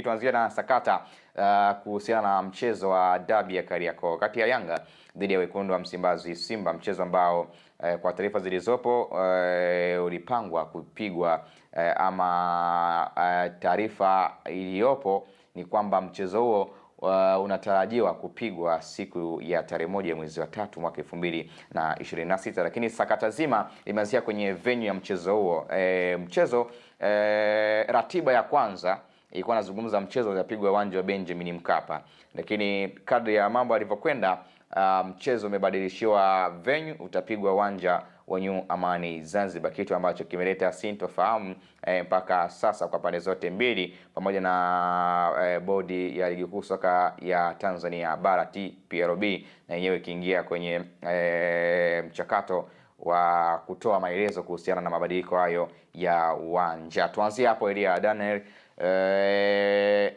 Lakini tuanzie na sakata kuhusiana na mchezo wa dabi ya Kariakoo kati ya Yanga dhidi ya wekundu wa Msimbazi Simba, mchezo ambao kwa taarifa zilizopo ulipangwa kupigwa ama taarifa iliyopo ni kwamba mchezo huo unatarajiwa kupigwa siku ya tarehe 1 mwezi wa 3 mwaka 2026, lakini sakata zima imeanzia kwenye venue ya mchezo huo. Ratiba ya kwanza ilikuwa nazungumza mchezo utapigwa uwanja wa Benjamin Mkapa, lakini kadri ya mambo yalivyokwenda mchezo umebadilishiwa venue, utapigwa uwanja wa New Amani Zanzibar, kitu ambacho kimeleta sintofahamu mpaka sasa kwa pande zote mbili, pamoja na bodi ya ligi kuu soka ya Tanzania bara TPLB na yenyewe ikiingia kwenye mchakato wa kutoa maelezo kuhusiana na mabadiliko hayo ya uwanja. Tuanzie hapo. Elia Daniel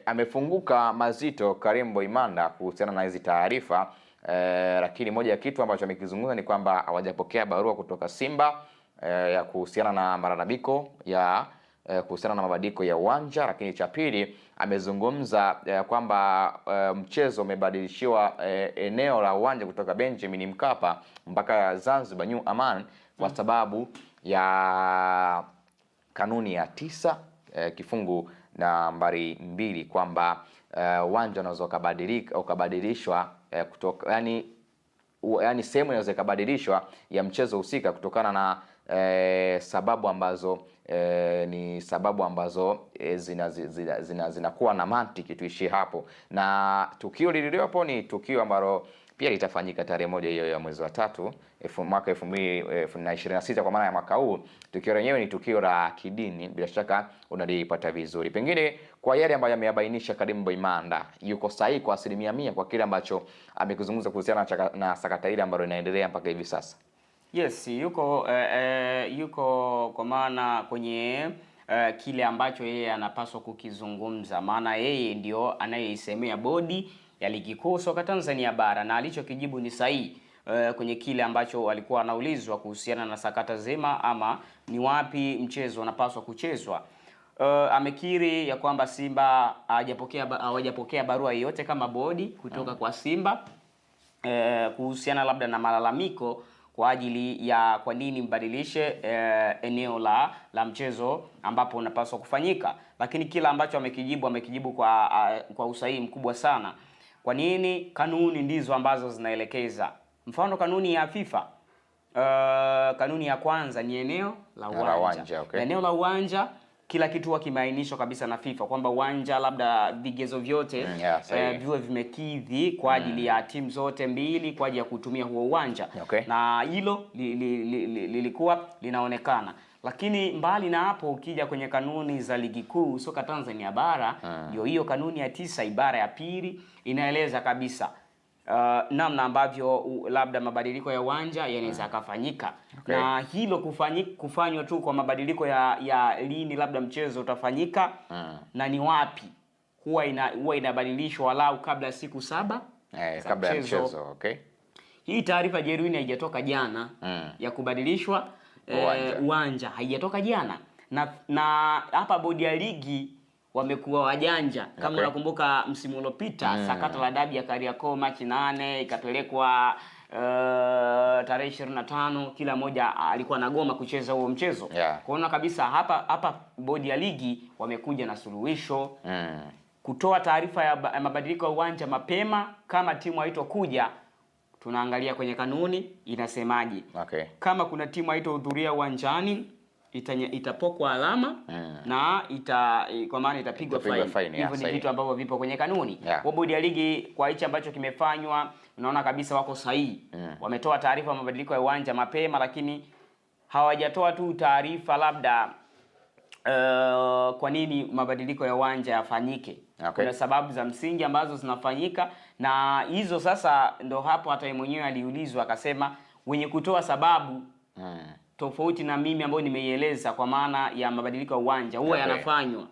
amefunguka mazito Karim Boimanda kuhusiana na hizi taarifa. Lakini moja ya kitu ambacho amekizungumza ni kwamba hawajapokea barua kutoka Simba ya kuhusiana na malalamiko ya kuhusiana na mabadiliko ya uwanja. Lakini cha pili amezungumza kwamba mchezo umebadilishiwa eneo la uwanja kutoka Benjamin Mkapa mpaka Zanzibar New Aman kwa sababu ya kanuni ya 9 kifungu nambari 2 kwamba uwanja unaweza ukabadilishwa kutoka yani sehemu inaweza ikabadilishwa ya mchezo husika kutokana na sababu ambazo ni sababu ambazo zinakuwa na mantiki. Tuishie hapo, na tukio lililopo ni tukio ambalo pia litafanyika tarehe 1 hiyo ya mwezi wa 3 mwaka 2026 kwa maana ya mwaka huu. Tukio lenyewe ni tukio la kidini, bila shaka unalipata vizuri. Pengine kwa yale ambayo ameyabainisha Karim Boimanda, yuko sahihi kwa 100% kwa kile ambacho amekuzungumza kuhusiana na sakata ile ambayo inaendelea mpaka hivi sasa? Yes, yuko kwa maana kwenye kile ambacho yeye anapaswa kukizungumza, maana yeye ndio anayeisemea bodi ya ligi kuu soka Tanzania bara, na alichokijibu ni sahihi kwenye kile ambacho alikuwa anaulizwa kuhusiana na sakata zima ama ni wapi mchezo unapaswa kuchezwa. Amekiri ya kwamba Simba hawajapokea barua yoyote kama bodi kutoka kwa Simba kuhusiana labda na malalamiko kwa ajili ya kwa nini mbadilishe eneo la mchezo ambapo unapaswa kufanyika. Lakini kila ambacho amekijibu kwa usahihi mkubwa sana. Kwa nini? Kanuni ndizo ambazo zinaelekeza. Mfano kanuni ya FIFA, kanuni ya kwanza ni eneo la uwanja. Okay. Eneo la uwanja kila kitu huwa kimeainishwa kabisa na FIFA kwamba uwanja labda vigezo vyote viwe vimekidhi kwa ajili ya timu zote mbili kwa ajili ya kutumia huo uwanja. Okay. Na hilo lilikuwa linaonekana. Lakini mbali na hapo, ukija kwenye kanuni za ligi kuu soka Tanzania bara, ndio hiyo kanuni ya 9 ibara ya pili inaeleza kabisa namna ambavyo labda mabadiliko ya uwanja yanaweza yakafanyika. Okay. Na hilo kufanywa tu kwa mabadiliko ya lini labda mchezo utafanyika na ni wapi huwa inabadilishwa walau kabla siku 7 kabla ya mchezo. Okay. Hii taarifa jeruini haijatoka jana ya kubadilishwa uwanja haijatoka jana, na hapa bodi ya ligi wamekuwa wajanja kama unakumbuka msimu uliopita sakata la dabi ya Kariakoo Machi 8 ikapelekwa tarehe 25, kila mmoja alikuwa anagoma kucheza huo mchezo. Kuona kabisa hapa bodi ya ligi wamekuja na suluhisho kutoa taarifa ya mabadiliko ya uwanja mapema. Kama timu haitokuja, tunaangalia kwenye kanuni inasemaje. Okay. Kama kuna timu haitohudhuria uwanjani itapokwa alama na kwa maana itapigwa fine. Hivyo ni vitu ambavyo vipo kwenye kanuni. Kwa bodi ya ligi kwa hichi ambacho kimefanywa, unaona kabisa wako sahihi. Wametoa taarifa ya mabadiliko ya uwanja mapema, lakini hawajatoa tu taarifa labda kwa nini mabadiliko ya uwanja yafanyike. Okay. Kuna sababu za msingi ambazo zinafanyika, na hizo sasa ndo hapo hata yeye mwenyewe aliulizwa akasema wenye kutoa sababu tofauti na mimi ambayo nimeieleza kwa maana ya mabadiliko ya uwanja huwa yanafanywa.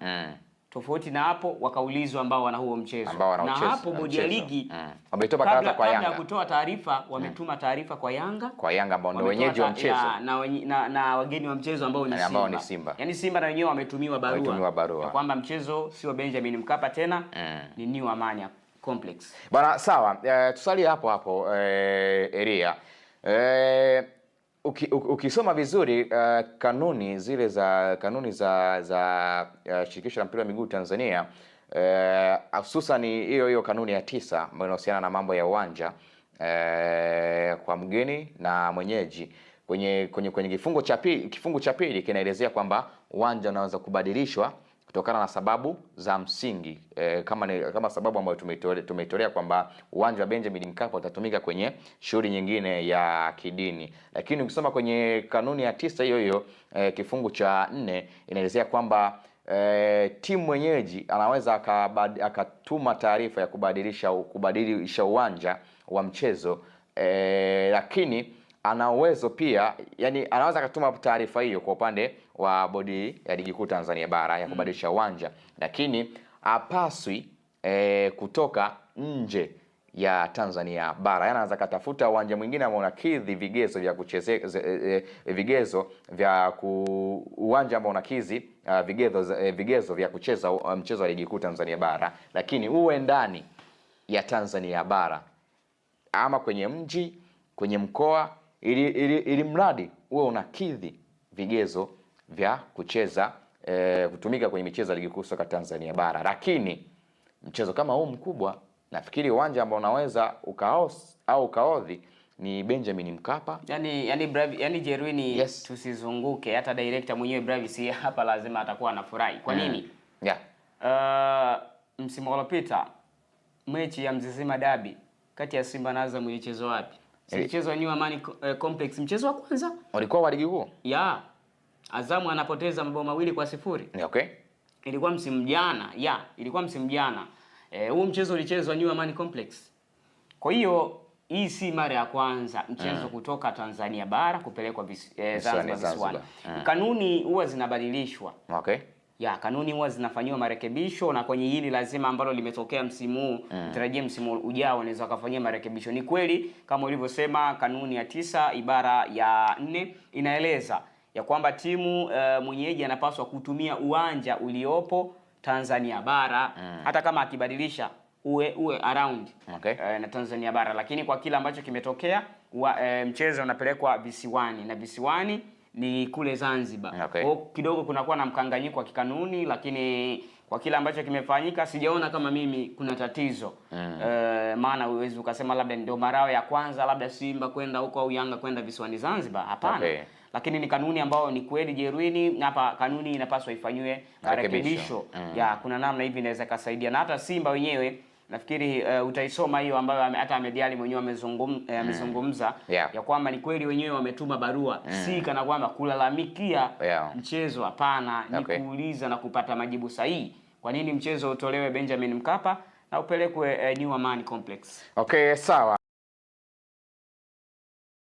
Tofauti na hapo wakaulizwa ambao wana huo mchezo. Na hapo bodi ya ligi wametoa karata kwa Yanga. Kabla ya kutoa taarifa wametuma taarifa kwa Yanga. Kwa Yanga ambao ndio wenyeji wa mchezo. Na wageni wa mchezo ambao ni Simba. Yaani Simba na wenyewe wametumiwa barua. Kwamba mchezo sio Benjamin Mkapa tena, ni New Amani Complex. Bana sawa, tusalie hapo hapo Elia. Ukisoma vizuri kanuni za shirikisho la mpira wa miguu Tanzania, hususan hiyo kanuni ya 9 ambayo inahusiana na mambo ya uwanja kwa mgeni na mwenyeji, kwenye kifungu cha pili kinaelezea kwamba uwanja unaweza kubadilishwa kutokana na sababu za msingi, kama sababu ambayo tumeitolea kwamba uwanja wa Benjamin Mkapa utatumika kwenye shughuli nyingine ya kidini. Lakini ukisoma kwenye kanuni ya 9 hiyo kifungu cha 4 inaelezea kwamba timu mwenyeji anaweza akatuma taarifa ya kubadilisha uwanja wa mchezo, lakini ana uwezo pia, yani anaweza akatuma taarifa hiyo kwa upande wa bodi ya ligi kuu Tanzania bara ya kubadilisha uwanja, lakini hapaswi kutoka nje ya Tanzania bara. Yana anaweza katafuta uwanja mwingine ambao unakidhi vigezo vya kuchezea uwanja ambao unakidhi vigezo vya kucheza mchezo wa ligi kuu Tanzania bara, lakini uwe ndani ya Tanzania bara ama kwenye mji, kwenye mkoa, ili mradi uwe unakidhi vigezo vya kucheza kutumika kwenye michezo ya ligi kuu soka Tanzania bara. Lakini mchezo kama huu mkubwa, nafikiri uwanja ambao unaweza ukaodhi ni Benjamin Mkapa. Yani Jerwini, yes. Tusizunguke, hata director mwenyewe Bravis hapa lazima atakuwa anafurahi. Kwa nini? Msimu uliopita mechi ya Mzizima Derby kati ya Simba na Azam ilichezwa wapi? Mchezo wa New Amani Complex, mchezo wa kwanza ulikuwa wa ligi kuu. Azamu anapoteza 2-0. Okay. Ilikuwa msimu jana. Huu mchezo ulichezwa New Amani Complex. Kwa hiyo hii si mara ya kwanza mchezo kutoka Tanzania bara kupelekwa Zanzibar visiwani. Kanuni huwa zinabadilishwa. Okay. Kanuni huwa zinafanywa marekebisho, na kwenye hili lazima ambalo limetokea msimu huu, tarajia msimu ujao wanaweza kufanyia marekebisho. Ni kweli kama ulivyosema, kanuni ya 9 ibara ya 4 inaeleza ya kwamba timu mwenyeji anapaswa kutumia uwanja uliopo Tanzania bara, hata kama akibadilisha uwe around na Tanzania bara. Lakini kwa kila ambacho kimetokea, mchezo unapelekwa visiwani, na visiwani ni kule Zanzibar. Kwa kidogo kunakuwa na mkanganyiko wa kikanuni, lakini kwa kila ambacho kimefanyika sijaona kama mimi kuna tatizo. Maana uwezi ukasema labda ndio marao ya kwanza labda Simba kwenda huko au Yanga kwenda visiwani Zanzibar, hapana. Lakini ni kanuni ambayo ni kweli Jerwini, hapa kanuni inapaswa ifanywe marekebisho. Kuna namna hivi inaweza kusaidia, na hata Simba wenyewe nafikiri utaisoma hiyo ambayo hata Ahmed Ally mwenyewe amezungumza ya kwamba ni kweli wenyewe wametuma barua, si kana kwamba kulalamikia mchezo, hapana, ni kuuliza na kupata majibu sahihi. Kwa nini mchezo utolewe Benjamin Mkapa na upelekwe New Amani Complex? Okay, sawa.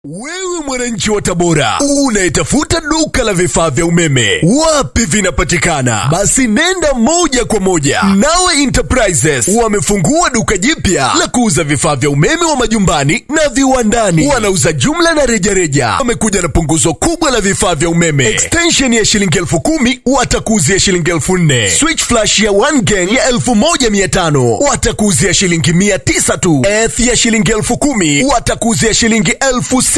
Wewe mwananchi wa Tabora, unayetafuta duka la vifaa vya umeme, wapi vinapatikana? Basi nenda moja kwa moja Mnawe Enterprises. Wamefungua duka jipya la kuuza vifaa vya umeme wa majumbani na viwandani. Wanauza jumla na rejareja. Wamekuja na punguzo kubwa la vifaa vya umeme. Extension ya shilingi 10,000 watakuuzia shilingi 4,000. Switch flash ya 1 gang ya 1,500 watakuuzia shilingi 900 tu. Earth ya shilingi 10,000 watakuuzia shilingi 6,000.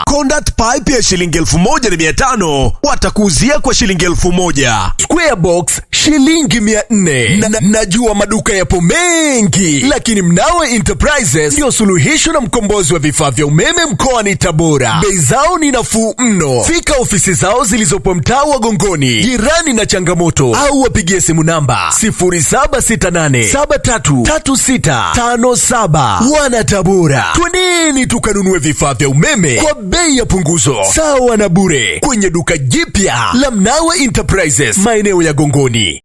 Conduit pipe ya shilingi 1,500 watakuuzia kwa shilingi 1,000. Square box shilingi 400. Najua maduka yapo mengi, lakini Mnawe Enterprises ndio suluhisho na mkombozi wa vifaa vya umeme mkoani Tabora. Bei zao ni nafuu mno. Fika ofisi zao zilizopo mtaa wa Gongoni, jirani na Changamoto, au wapigie simu namba 0768733657. Wana Tabora, twendeni tukanunue vifaa vya umeme kwa bei ya punguzo sawa na bure kwenye duka jipya la Mnawe Enterprises maeneo ya Gongoni.